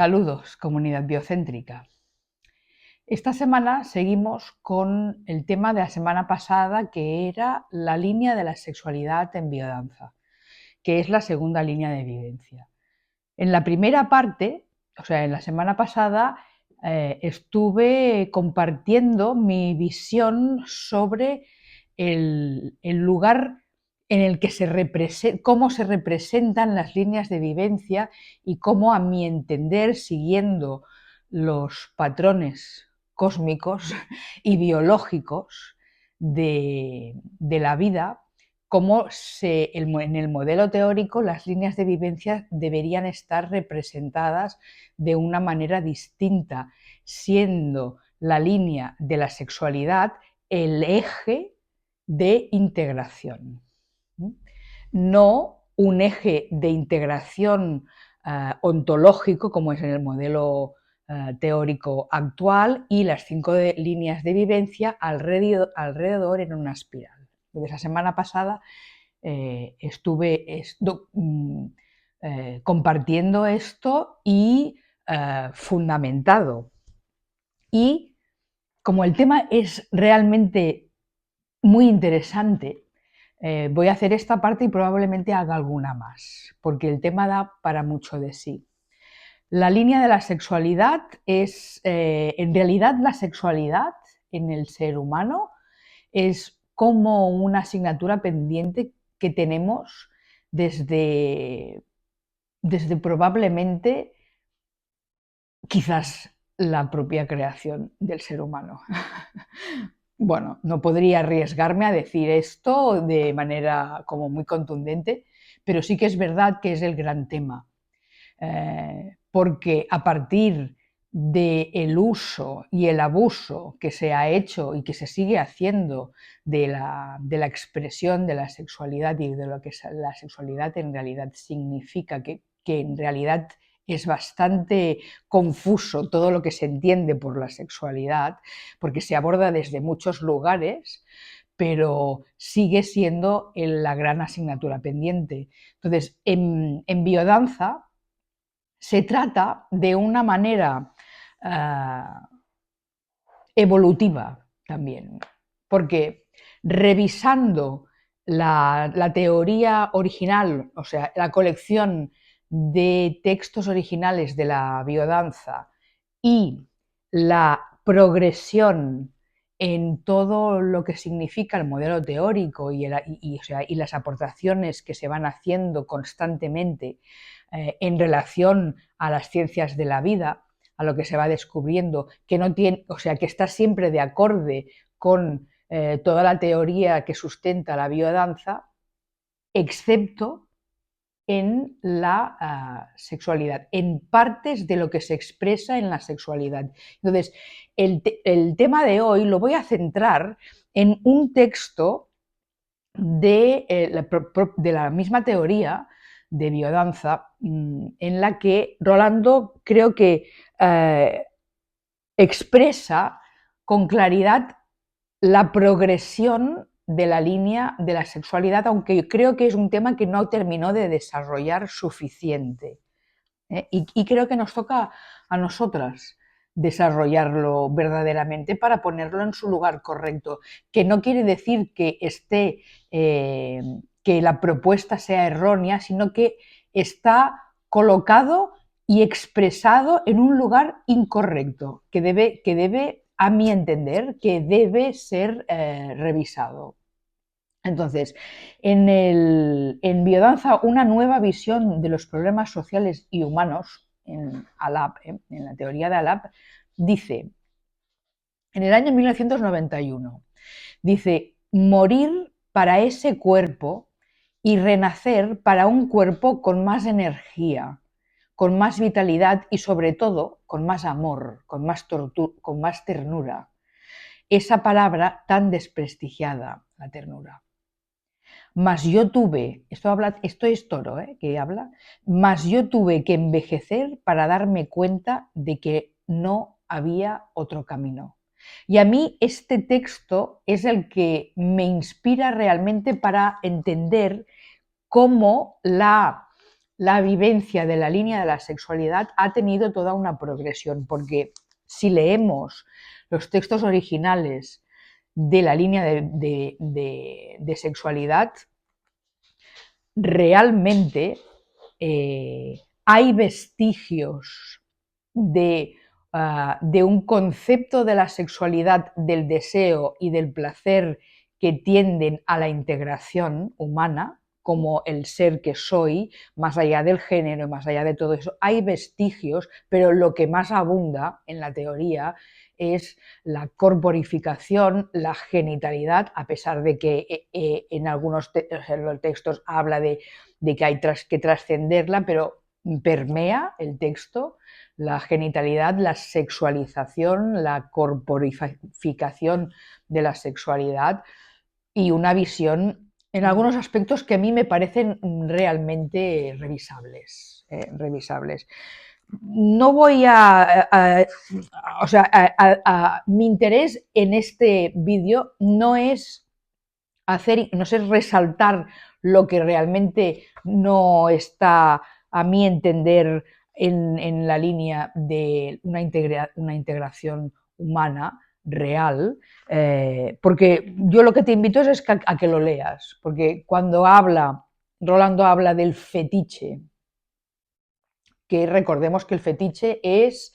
Saludos, comunidad biocéntrica. Esta semana seguimos con el tema de la semana pasada, que era la línea de la sexualidad en biodanza, que es la segunda línea de vivencia. En la primera parte, o sea, en la semana pasada, estuve compartiendo mi visión sobre el lugar en el que cómo se representan las líneas de vivencia y cómo, a mi entender, siguiendo los patrones cósmicos y biológicos de la vida, en el modelo teórico las líneas de vivencia deberían estar representadas de una manera distinta, siendo la línea de la sexualidad el eje de integración, no un eje de integración ontológico como es en el modelo teórico actual y las 5 líneas de vivencia alrededor en una espiral. Desde la semana pasada estuve compartiendo esto y fundamentado. Y como el tema es realmente muy interesante, voy a hacer esta parte y probablemente haga alguna más, porque el tema da para mucho de sí. La línea de la sexualidad es, en realidad, la sexualidad en el ser humano es como una asignatura pendiente que tenemos desde probablemente quizás la propia creación del ser humano. Bueno, no podría arriesgarme a decir esto de manera como muy contundente, pero sí que es verdad que es el gran tema, porque a partir del uso y el abuso que se ha hecho y que se sigue haciendo de la expresión de la sexualidad y de lo que la sexualidad en realidad significa, que en realidad es bastante confuso todo lo que se entiende por la sexualidad, porque se aborda desde muchos lugares, pero sigue siendo la gran asignatura pendiente. Entonces, en biodanza se trata de una manera evolutiva también, porque revisando la teoría original, o sea, la colección de textos originales de la biodanza y la progresión en todo lo que significa el modelo teórico o sea, y las aportaciones que se van haciendo constantemente en relación a las ciencias de la vida, a lo que se va descubriendo, que no tiene, o sea, que está siempre de acorde con toda la teoría que sustenta la biodanza, excepto en la sexualidad, en partes de lo que se expresa en la sexualidad. Entonces, el tema de hoy lo voy a centrar en un texto de la misma teoría de biodanza, en la que Rolando creo que expresa con claridad la progresión de la línea de la sexualidad, aunque yo creo que es un tema que no terminó de desarrollar suficiente. Y creo que nos toca a nosotras desarrollarlo verdaderamente para ponerlo en su lugar correcto, que no quiere decir que que la propuesta sea errónea, sino que está colocado y expresado en un lugar incorrecto, que debe, a mi entender, que debe ser revisado. Entonces, en biodanza, una nueva visión de los problemas sociales y humanos, en ALAP, en la teoría de ALAP, dice, en el año 1991, dice, morir para ese cuerpo y renacer para un cuerpo con más energía, con más vitalidad y sobre todo con más amor, con más ternura. Esa palabra tan desprestigiada, la ternura. Mas yo tuve, esto es Toro, que habla, mas yo tuve que envejecer para darme cuenta de que no había otro camino. Y a mí este texto es el que me inspira realmente para entender cómo la vivencia de la línea de la sexualidad ha tenido toda una progresión, porque si leemos los textos originales de la línea de sexualidad, realmente hay vestigios de un concepto de la sexualidad, del deseo y del placer que tienden a la integración humana, como el ser que soy, más allá del género, más allá de todo eso. Hay vestigios, pero lo que más abunda en la teoría es la corporificación, la genitalidad, a pesar de que en algunos textos habla de que hay que trascenderla, pero permea el texto la genitalidad, la sexualización, la corporificación de la sexualidad y una visión en algunos aspectos que a mí me parecen realmente revisables. No voy o sea, mi interés en este vídeo no es no es resaltar lo que realmente no está, a mi entender, en la línea de una integración humana real, porque yo lo que te invito es a que lo leas, porque cuando Rolando habla del fetiche, que recordemos que el fetiche es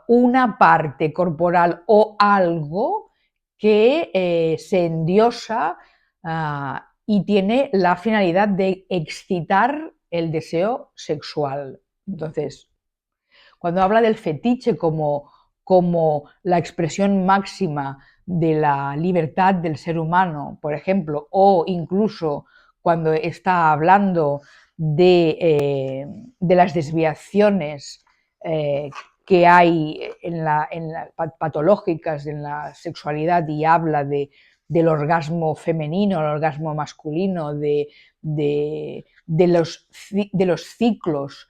una parte corporal o algo que se endiosa y tiene la finalidad de excitar el deseo sexual. Entonces, cuando habla del fetiche como la expresión máxima de la libertad del ser humano, por ejemplo, o incluso cuando está hablando de las desviaciones que hay patológicas en la sexualidad y habla del orgasmo femenino, el orgasmo masculino, de los ciclos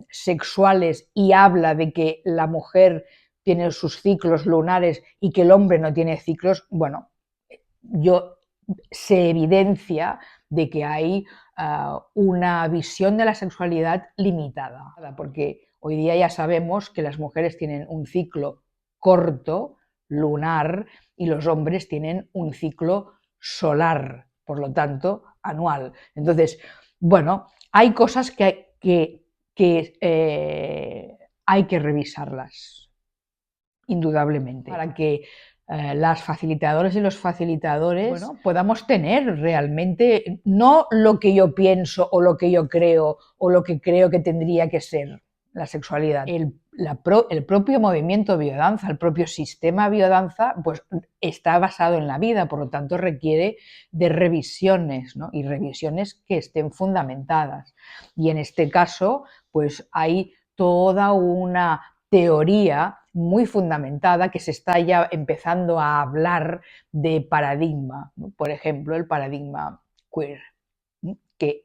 sexuales y habla de que la mujer tiene sus ciclos lunares y que el hombre no tiene ciclos, bueno, se evidencia de que hay una visión de la sexualidad limitada, porque hoy día ya sabemos que las mujeres tienen un ciclo corto, lunar, y los hombres tienen un ciclo solar, por lo tanto, anual. Entonces, bueno, hay cosas que hay que revisarlas, indudablemente, para que las facilitadoras y los facilitadores podamos tener realmente no lo que yo pienso o lo que yo creo o lo que creo que tendría que ser la sexualidad. El propio movimiento biodanza, el propio sistema biodanza, pues está basado en la vida, por lo tanto requiere de revisiones, ¿no? Y revisiones que estén fundamentadas. Y en este caso, pues hay toda una teoría muy fundamentada que se está ya empezando a hablar de paradigma, ¿no? Por ejemplo, el paradigma queer, ¿no? Que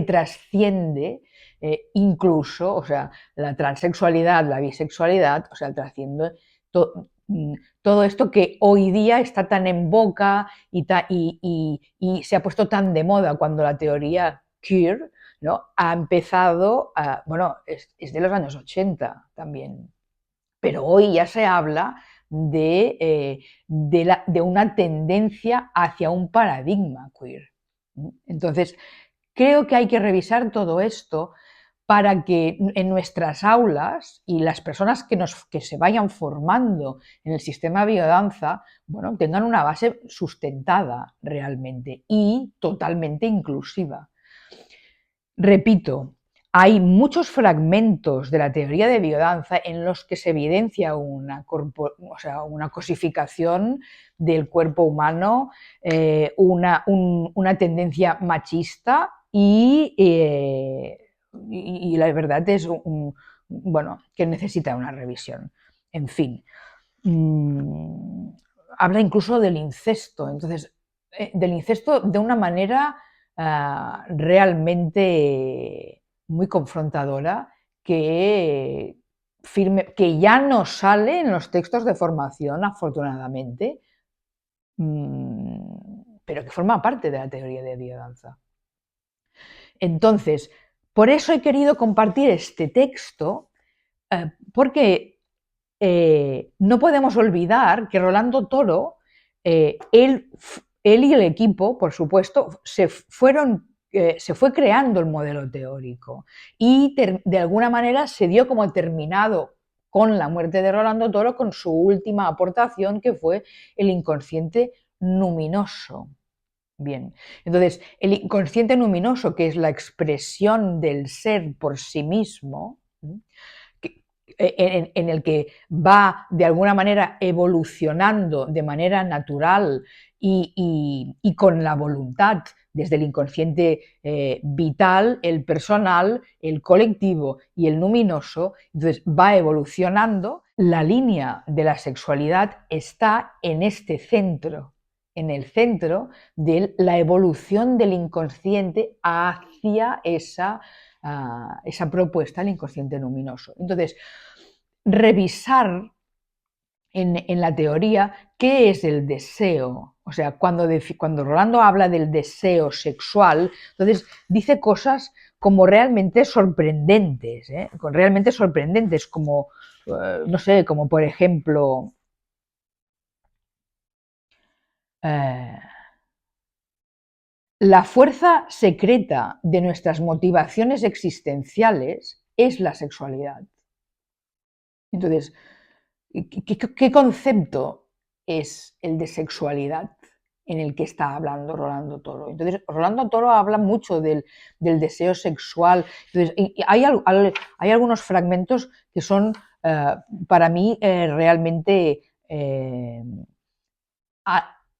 trasciende incluso, o sea, la transexualidad, la bisexualidad, o sea, trasciende todo esto que hoy día está tan en boca y se ha puesto tan de moda cuando la teoría queer, ¿no? Ha empezado, bueno, es de los años 80 también, pero hoy ya se habla de una tendencia hacia un paradigma queer. Entonces, creo que hay que revisar todo esto para que en nuestras aulas y las personas que se vayan formando en el sistema biodanza, bueno, tengan una base sustentada realmente y totalmente inclusiva. Repito, hay muchos fragmentos de la teoría de biodanza en los que se evidencia una cosificación del cuerpo humano, una tendencia machista y la verdad es bueno, que necesita una revisión. En fin, habla incluso del incesto, entonces, del incesto de una manera realmente muy confrontadora que ya no sale en los textos de formación, afortunadamente, pero que forma parte de la teoría de biodanza. Entonces, por eso he querido compartir este texto, porque no podemos olvidar que Rolando Toro, él y el equipo, por supuesto, se fue creando el modelo teórico y de alguna manera se dio como terminado con la muerte de Rolando Toro, con su última aportación, que fue el inconsciente luminoso. Bien, entonces el inconsciente luminoso, que es la expresión del ser por sí mismo, en el que va de alguna manera evolucionando de manera natural y con la voluntad desde el inconsciente vital, el personal, el colectivo y el luminoso, entonces va evolucionando. La línea de la sexualidad está en este centro, en el centro de la evolución del inconsciente hacia esa propuesta del inconsciente luminoso. Entonces, revisar en la teoría qué es el deseo. O sea, cuando Rolando habla del deseo sexual, entonces dice cosas como realmente sorprendentes, realmente sorprendentes, como, no sé, como por ejemplo, eh, la fuerza secreta de nuestras motivaciones existenciales es la sexualidad. Entonces, ¿qué concepto es el de sexualidad en el que está hablando Rolando Toro? Entonces, Rolando Toro habla mucho del deseo sexual. Entonces, hay algunos fragmentos que son, para mí, realmente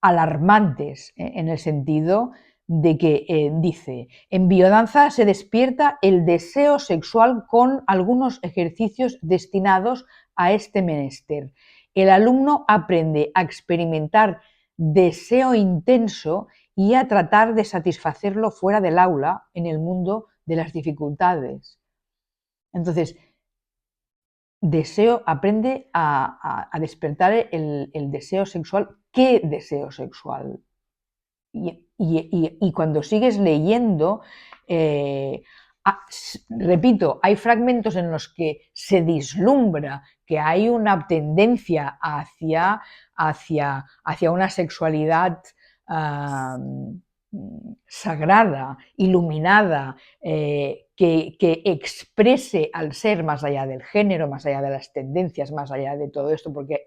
alarmantes, en el sentido de que dice, en biodanza se despierta el deseo sexual con algunos ejercicios destinados a este menester. El alumno aprende a experimentar deseo intenso y a tratar de satisfacerlo fuera del aula, en el mundo de las dificultades. Entonces, aprende a despertar el deseo sexual. ¿Qué deseo sexual? Y cuando sigues leyendo, eh, repito, hay fragmentos en los que se vislumbra que hay una tendencia hacia una sexualidad sagrada, iluminada, que exprese al ser más allá del género, más allá de las tendencias, más allá de todo esto, porque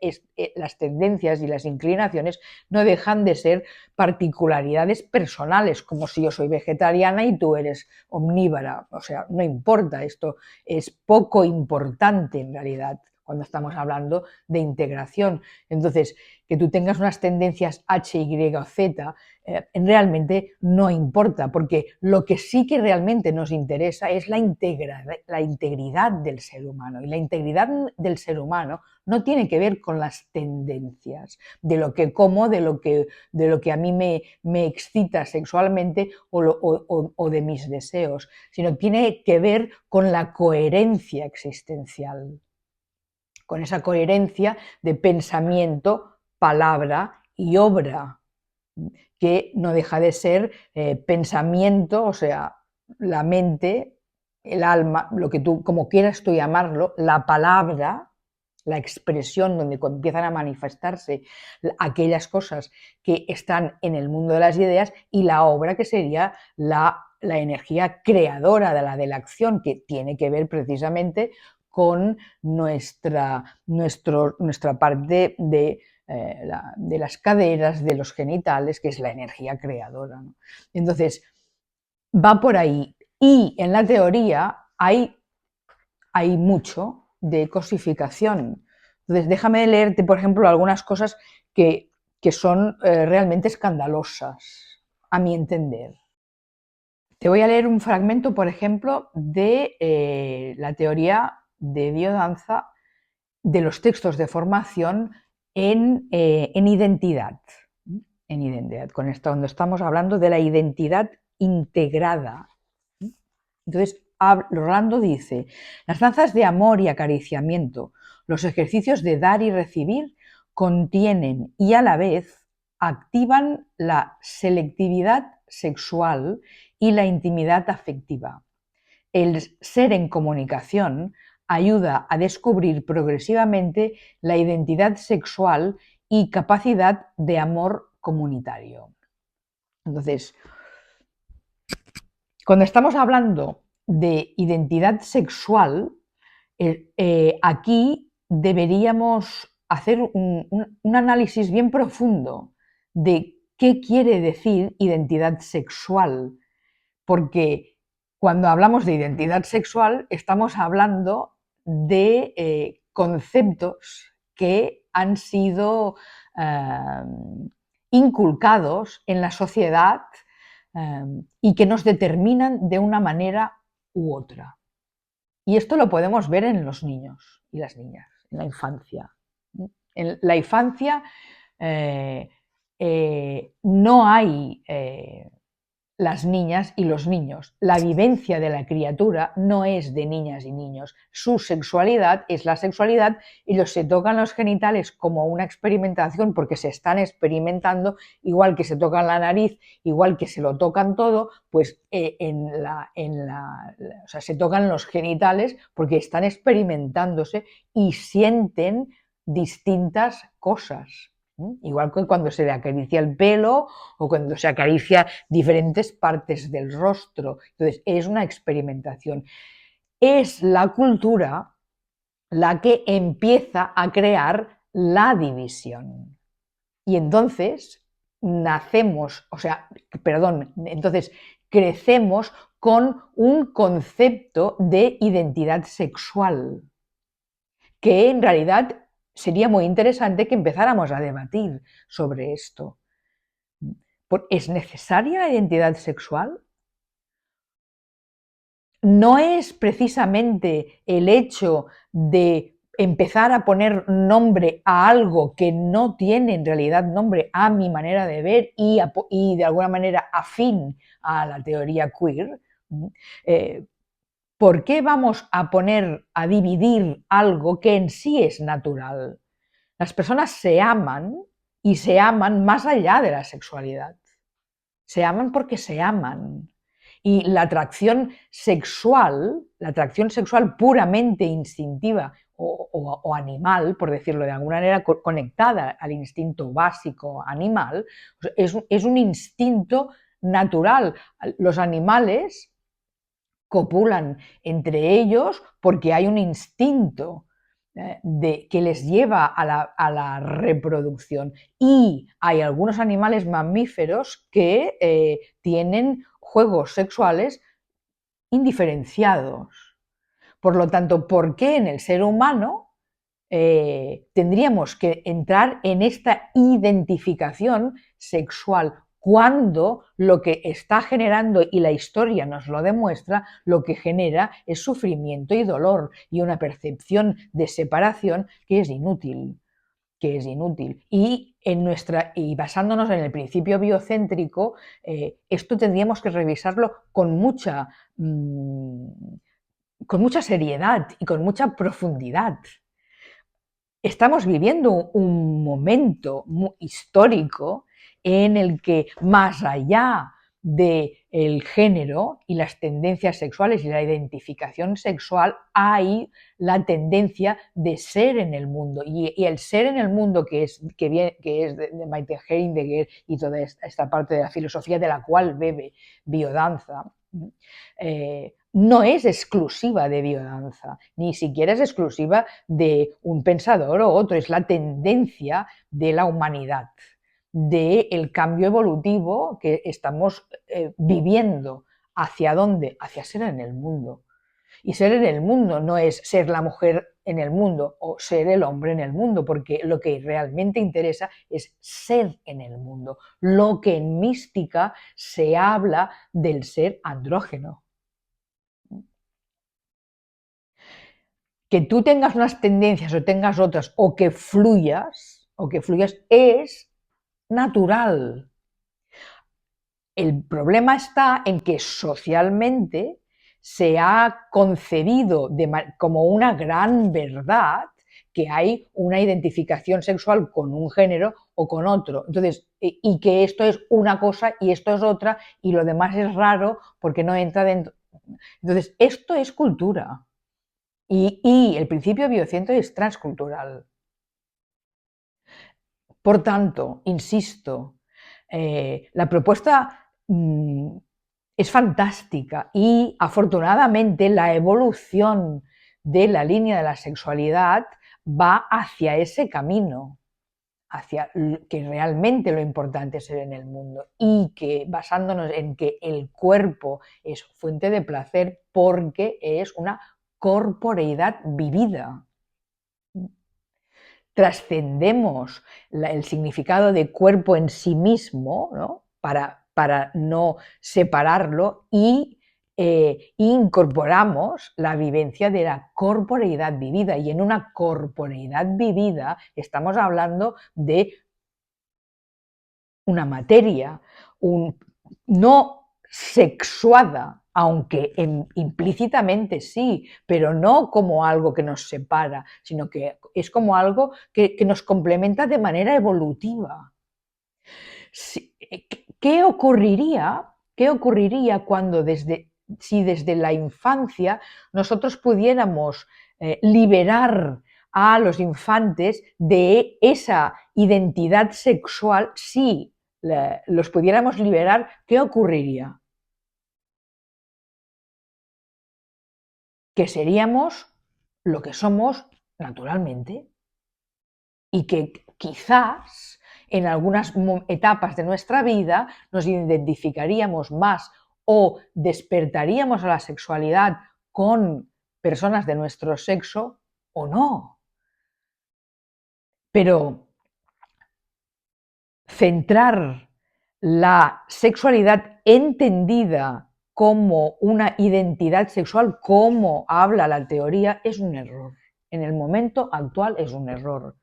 las tendencias y las inclinaciones no dejan de ser particularidades personales, como si yo soy vegetariana y tú eres omnívora. O sea, no importa, esto es poco importante en realidad cuando estamos hablando de integración. Entonces, que tú tengas unas tendencias H, Y o Z, realmente no importa, porque lo que sí que realmente nos interesa es la integridad del ser humano. Y la integridad del ser humano no tiene que ver con las tendencias, de lo que como, de lo que a mí me excita sexualmente o de mis deseos, sino tiene que ver con la coherencia existencial, con esa coherencia de pensamiento, palabra y obra, que no deja de ser pensamiento, o sea, la mente, el alma, lo que tú, como quieras tú llamarlo, la palabra, la expresión donde empiezan a manifestarse aquellas cosas que están en el mundo de las ideas, y la obra, que sería la energía creadora de la acción, que tiene que ver precisamente con nuestra parte de las caderas, de los genitales, que es la energía creadora, ¿no? Entonces, va por ahí. Y en la teoría hay mucho de cosificación. Entonces, déjame leerte, por ejemplo, algunas cosas que son realmente escandalosas, a mi entender. Te voy a leer un fragmento, por ejemplo, de la teoría de biodanza, de los textos de formación en identidad. En identidad, con esto, cuando estamos hablando de la identidad integrada. Entonces, Rolando dice, las danzas de amor y acariciamiento, los ejercicios de dar y recibir, contienen y a la vez activan la selectividad sexual y la intimidad afectiva. El ser en comunicación ayuda a descubrir progresivamente la identidad sexual y capacidad de amor comunitario. Entonces, cuando estamos hablando de identidad sexual, aquí deberíamos hacer un análisis bien profundo de qué quiere decir identidad sexual, porque cuando hablamos de identidad sexual estamos hablando de conceptos que han sido inculcados en la sociedad y que nos determinan de una manera u otra. Y esto lo podemos ver en los niños y las niñas, en la infancia. En la infancia no hay las niñas y los niños. La vivencia de la criatura no es de niñas y niños. Su sexualidad es la sexualidad. Ellos se tocan los genitales como una experimentación porque se están experimentando, igual que se tocan la nariz, igual que se lo tocan todo, pues o sea, se tocan los genitales porque están experimentándose y sienten distintas cosas. Igual que cuando se le acaricia el pelo o cuando se acaricia diferentes partes del rostro. Entonces, es una experimentación. Es la cultura la que empieza a crear la división. Y entonces entonces crecemos con un concepto de identidad sexual, que en realidad sería muy interesante que empezáramos a debatir sobre esto. ¿Es necesaria la identidad sexual? No es precisamente el hecho de empezar a poner nombre a algo que no tiene en realidad nombre a mi manera de ver y de alguna manera afín a la teoría queer. ¿Por qué vamos a dividir algo que en sí es natural? Las personas se aman y se aman más allá de la sexualidad. Se aman porque se aman. Y la atracción sexual puramente instintiva o animal, por decirlo de alguna manera, conectada al instinto básico animal, es un instinto natural. Los animales copulan entre ellos porque hay un instinto que les lleva a la reproducción. Y hay algunos animales mamíferos que tienen juegos sexuales indiferenciados. Por lo tanto, ¿por qué en el ser humano tendríamos que entrar en esta identificación sexual cuando lo que está generando, y la historia nos lo demuestra, lo que genera es sufrimiento y dolor y una percepción de separación que es inútil? Y basándonos en el principio biocéntrico, esto tendríamos que revisarlo con mucha seriedad y con mucha profundidad. Estamos viviendo un momento histórico en el que, más allá del género y las tendencias sexuales y la identificación sexual, hay la tendencia de ser en el mundo. Y el ser en el mundo, que es de Maite Heidegger y toda esta parte de la filosofía de la cual bebe biodanza, no es exclusiva de biodanza, ni siquiera es exclusiva de un pensador o otro, es la tendencia de la humanidad, del cambio evolutivo que estamos viviendo. ¿Hacia dónde? Hacia ser en el mundo. Y ser en el mundo no es ser la mujer en el mundo o ser el hombre en el mundo, porque lo que realmente interesa es ser en el mundo. Lo que en mística se habla del ser andrógeno. Que tú tengas unas tendencias o tengas otras o que fluyas es natural. El problema está en que socialmente se ha concebido como una gran verdad que hay una identificación sexual con un género o con otro. Entonces, y que esto es una cosa y esto es otra y lo demás es raro porque no entra dentro. Entonces, esto es cultura. Y el principio biocéntrico es transcultural. Por tanto, insisto, la propuesta es fantástica y afortunadamente la evolución de la línea de la sexualidad va hacia ese camino, hacia que realmente lo importante es ser en el mundo y que basándonos en que el cuerpo es fuente de placer porque es una corporeidad vivida. Trascendemos el significado de cuerpo en sí mismo, ¿no? para no separarlo y incorporamos la vivencia de la corporeidad vivida. Y en una corporeidad vivida estamos hablando de una materia no sexuada, aunque implícitamente sí, pero no como algo que nos separa, sino que es como algo que nos complementa de manera evolutiva. ¿Qué ocurriría cuando si desde la infancia nosotros pudiéramos liberar a los infantes de esa identidad sexual? Si los pudiéramos liberar, ¿qué ocurriría? Que seríamos lo que somos naturalmente y que quizás en algunas etapas de nuestra vida nos identificaríamos más o despertaríamos a la sexualidad con personas de nuestro sexo o no. Pero centrar la sexualidad entendida como una identidad sexual, como habla la teoría, es un error. En el momento actual es un error.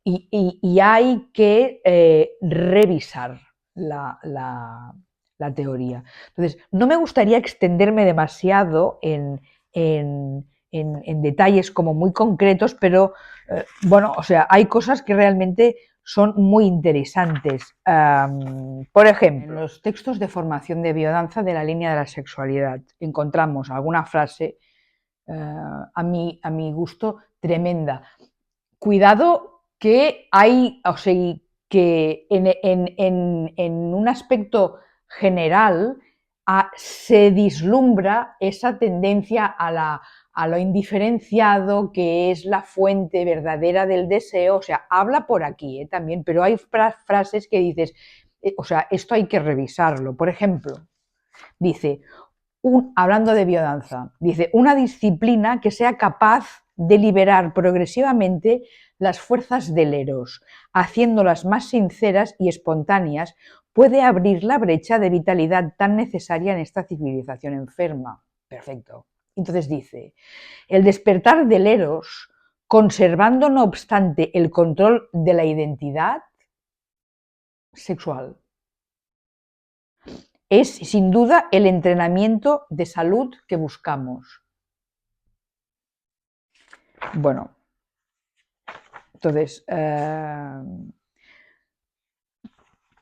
Y hay que revisar la teoría. Entonces, no me gustaría extenderme demasiado en detalles como muy concretos, pero bueno, o sea, hay cosas que realmente son muy interesantes. Por ejemplo, en los textos de formación de biodanza de la línea de la sexualidad encontramos alguna frase, a mi gusto, tremenda. Cuidado que hay, o sea, que en un aspecto general se vislumbra esa tendencia a lo indiferenciado, que es la fuente verdadera del deseo. O sea, habla por aquí también, pero hay frases que dices, o sea, esto hay que revisarlo. Por ejemplo, dice, hablando de biodanza, dice, una disciplina que sea capaz de liberar progresivamente las fuerzas del eros, haciéndolas más sinceras y espontáneas, puede abrir la brecha de vitalidad tan necesaria en esta civilización enferma. Perfecto. Entonces dice, el despertar del eros, conservando no obstante el control de la identidad sexual, es sin duda el entrenamiento de salud que buscamos. Bueno, entonces,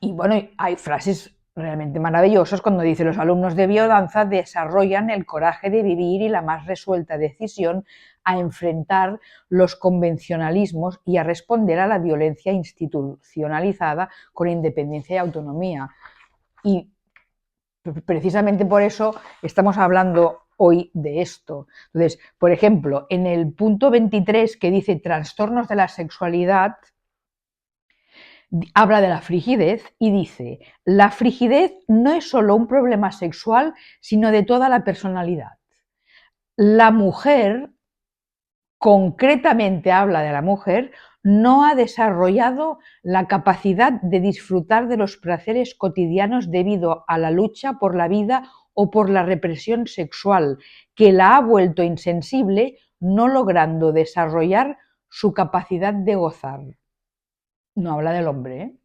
y bueno, hay frases realmente maravillosas cuando dice: los alumnos de biodanza desarrollan el coraje de vivir y la más resuelta decisión a enfrentar los convencionalismos y a responder a la violencia institucionalizada con independencia y autonomía. Y precisamente por eso estamos hablando hoy de esto. Entonces, por ejemplo, en el punto 23 que dice trastornos de la sexualidad, habla de la frigidez y dice, la frigidez no es solo un problema sexual, sino de toda la personalidad. La mujer, concretamente habla de la mujer, no ha desarrollado la capacidad de disfrutar de los placeres cotidianos debido a la lucha por la vida o por la represión sexual, que la ha vuelto insensible, no logrando desarrollar su capacidad de gozar. No habla del hombre, ¿eh?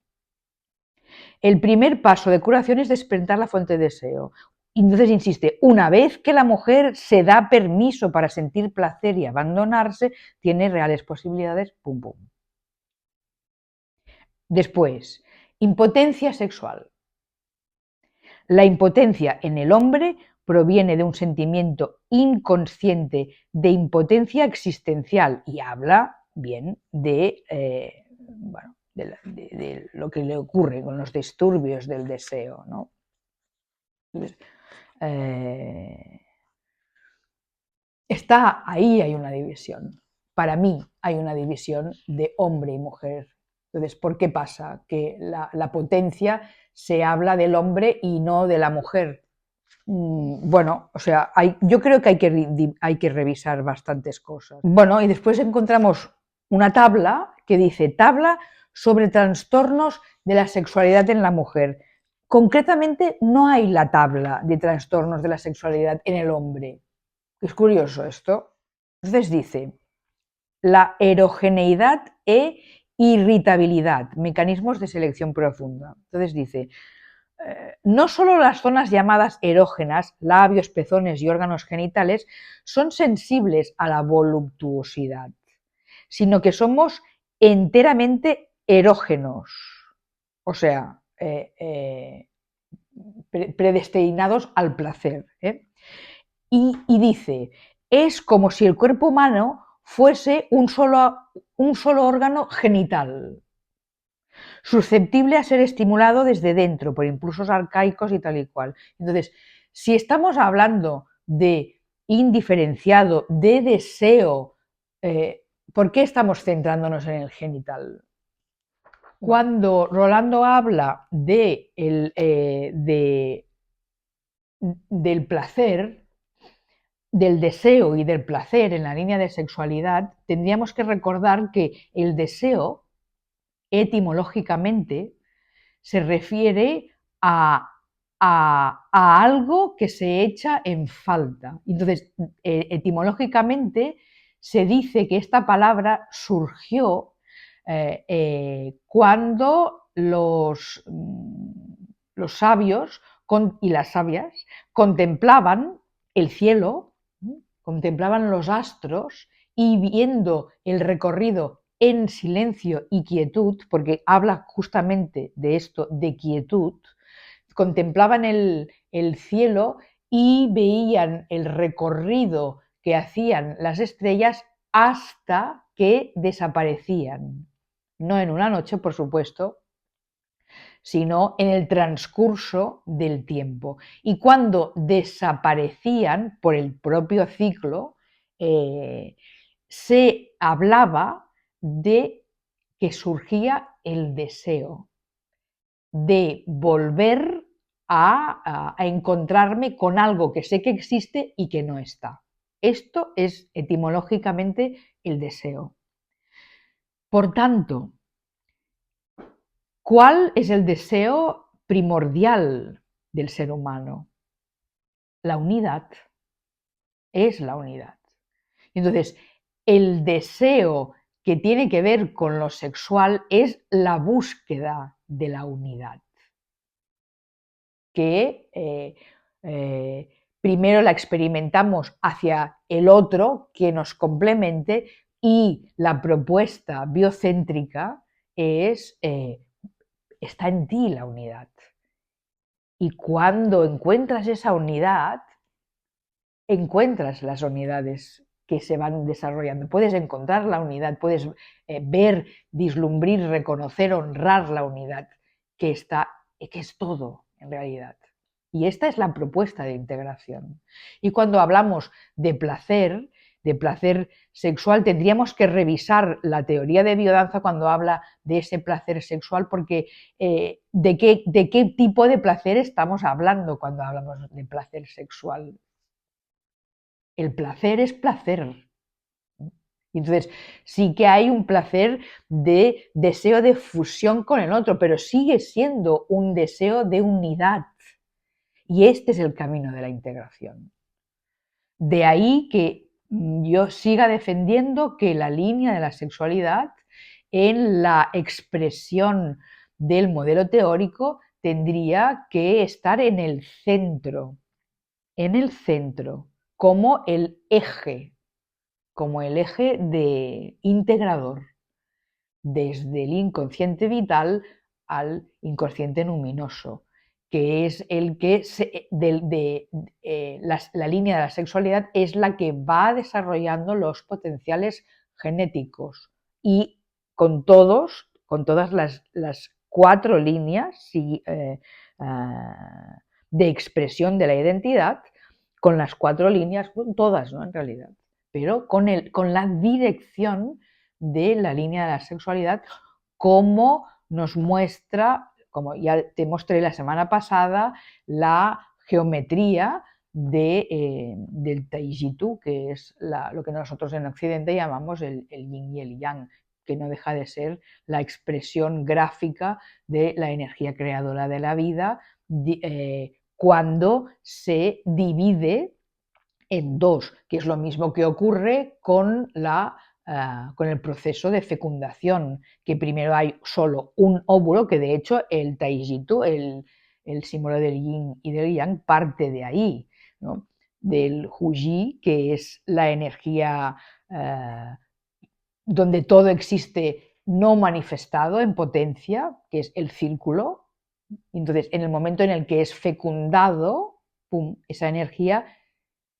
El primer paso de curación es despertar la fuente de deseo. Entonces insiste, una vez que la mujer se da permiso para sentir placer y abandonarse, tiene reales posibilidades, pum pum. Después, impotencia sexual. La impotencia en el hombre proviene de un sentimiento inconsciente de impotencia existencial y habla bien de lo que le ocurre con los disturbios del deseo, ¿no? Entonces, hay una división. Para mí hay una división de hombre y mujer. Entonces, ¿por qué pasa? Que la potencia se habla del hombre y no de la mujer. Bueno, o sea, yo creo que hay que revisar bastantes cosas. Bueno, y después encontramos una tabla que dice tabla sobre trastornos de la sexualidad en la mujer. Concretamente, no hay la tabla de trastornos de la sexualidad en el hombre. Es curioso esto. Entonces dice, la erogeneidad e irritabilidad, mecanismos de selección profunda. Entonces dice, no solo las zonas llamadas erógenas, labios, pezones y órganos genitales, son sensibles a la voluptuosidad, sino que somos enteramente erógenos, o sea, predestinados al placer. Y dice, es como si el cuerpo humano fuese un solo órgano genital, susceptible a ser estimulado desde dentro por impulsos arcaicos y tal y cual. Entonces, si estamos hablando de indiferenciado, de deseo, ¿por qué estamos centrándonos en el genital? Cuando Rolando habla del placer, del deseo y del placer en la línea de sexualidad, tendríamos que recordar que el deseo, etimológicamente, se refiere a algo que se echa en falta. Entonces, etimológicamente se dice que esta palabra surgió cuando los sabios y las sabias contemplaban el cielo, contemplaban los astros y viendo el recorrido en silencio y quietud, porque habla justamente de esto, de quietud, contemplaban el cielo y veían el recorrido que hacían las estrellas hasta que desaparecían. No en una noche, por supuesto, sino en el transcurso del tiempo. Y cuando desaparecían por el propio ciclo, se hablaba de que surgía el deseo de volver a encontrarme con algo que sé que existe y que no está. Esto es etimológicamente el deseo. Por tanto, ¿cuál es el deseo primordial del ser humano? La unidad. Es la unidad. Entonces, el deseo que tiene que ver con lo sexual es la búsqueda de la unidad, que primero la experimentamos hacia el otro que nos complemente, y la propuesta biocéntrica es está en ti la unidad. Y cuando encuentras esa unidad, encuentras las unidades que se van desarrollando. Puedes encontrar la unidad, puedes ver, vislumbrir, reconocer, honrar la unidad que es todo en realidad. Y esta es la propuesta de integración. Y cuando hablamos de placer sexual, tendríamos que revisar la teoría de biodanza cuando habla de ese placer sexual, porque ¿de qué tipo de placer estamos hablando cuando hablamos de placer sexual? El placer es placer. Entonces, sí que hay un placer de deseo de fusión con el otro, pero sigue siendo un deseo de unidad. Y este es el camino de la integración. De ahí que yo siga defendiendo que la línea de la sexualidad en la expresión del modelo teórico tendría que estar en el centro, como el eje de integrador desde el inconsciente vital al inconsciente luminoso, que es el que la línea de la sexualidad es la que va desarrollando los potenciales genéticos y con todas las 4 líneas de expresión de la identidad, con las 4 líneas, todas, ¿no? En realidad, pero con la dirección de la línea de la sexualidad, como nos muestra, como ya te mostré la semana pasada, la geometría del Taijitu, que es lo que nosotros en Occidente llamamos el yin y el yang, que no deja de ser la expresión gráfica de la energía creadora de la vida cuando se divide en 2, que es lo mismo que ocurre con el proceso de fecundación, que primero hay solo un óvulo, que de hecho el Taijitu, el símbolo del yin y del yang, parte de ahí, ¿no? Del Huji, que es la energía donde todo existe no manifestado en potencia, que es el círculo. Entonces, en el momento en el que es fecundado, ¡pum!, esa energía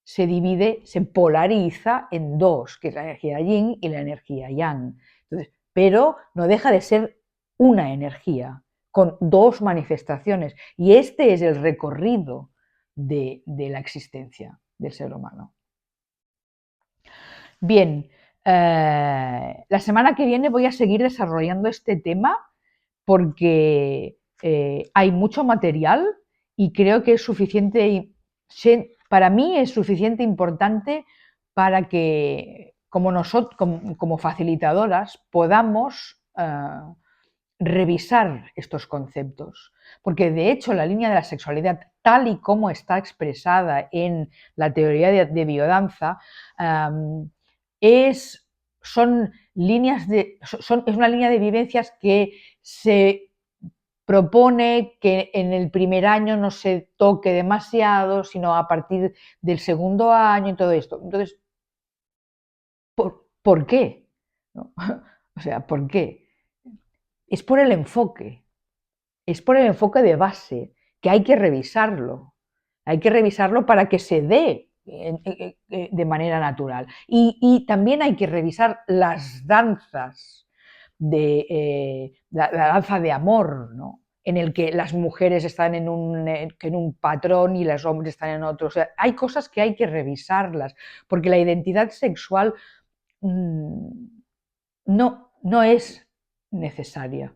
se divide, se polariza en 2, que es la energía yin y la energía yang. Entonces, pero no deja de ser una energía con 2 manifestaciones. Y este es el recorrido de la existencia del ser humano. Bien, la semana que viene voy a seguir desarrollando este tema porque hay mucho material y creo que es suficiente, para mí es suficiente importante para que como nosotros, como facilitadoras, podamos revisar estos conceptos. Porque de hecho la línea de la sexualidad, tal y como está expresada en la teoría de biodanza, es una línea de vivencias que se propone que en el primer año no se toque demasiado, sino a partir del segundo año y todo esto. Entonces, ¿por qué? ¿No? O sea, ¿por qué? Es por el enfoque de base, que hay que revisarlo. Hay que revisarlo para que se dé de manera natural. Y también hay que revisar las danzas, la danza de amor, ¿no? En el que las mujeres están en un patrón y los hombres están en otro. O sea, hay cosas que hay que revisarlas, porque la identidad sexual no es necesaria.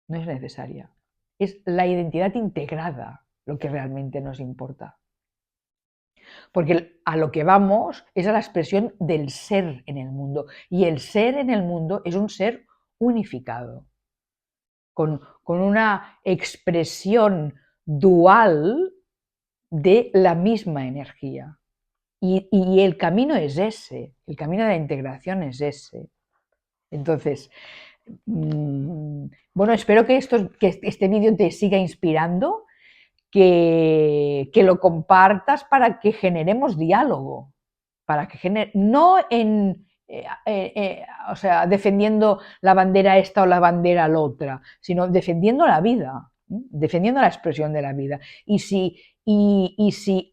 No es necesaria. Es la identidad integrada lo que realmente nos importa. Porque a lo que vamos es a la expresión del ser en el mundo. Y el ser en el mundo es un ser unificado, con una expresión dual de la misma energía. Y el camino es ese, el camino de la integración es ese. Entonces, bueno, espero que este vídeo te siga inspirando, que lo compartas para que generemos diálogo, para que no o sea, defendiendo la bandera esta o la bandera la otra, sino defendiendo la vida, defendiendo la expresión de la vida. Y si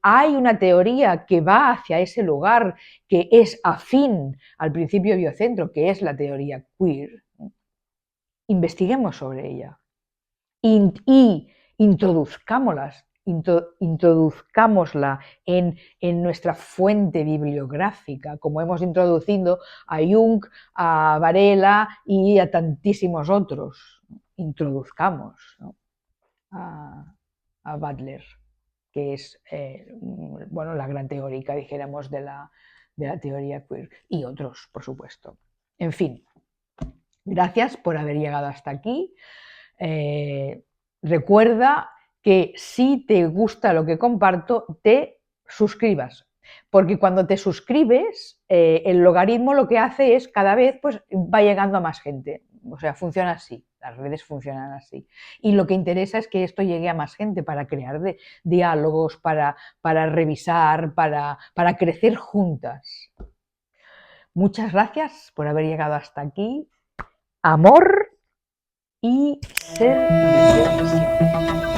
hay una teoría que va hacia ese lugar, que es afín al principio biocentro, que es la teoría queer, investiguemos sobre ella y introduzcámosla en nuestra fuente bibliográfica, como hemos introducido a Jung, a Varela y a tantísimos otros. Introduzcamos, ¿no?, a Butler, que es bueno, la gran teórica, dijéramos, de la teoría queer, y otros, por supuesto. En fin, gracias por haber llegado hasta aquí. Recuerda que si te gusta lo que comparto, te suscribas, porque cuando te suscribes, el logaritmo lo que hace es cada vez pues va llegando a más gente. O sea, funciona así, las redes funcionan así. Y lo que interesa es que esto llegue a más gente para crear diálogos, para revisar, para crecer juntas. Muchas gracias por haber llegado hasta aquí. amor y ser siempre.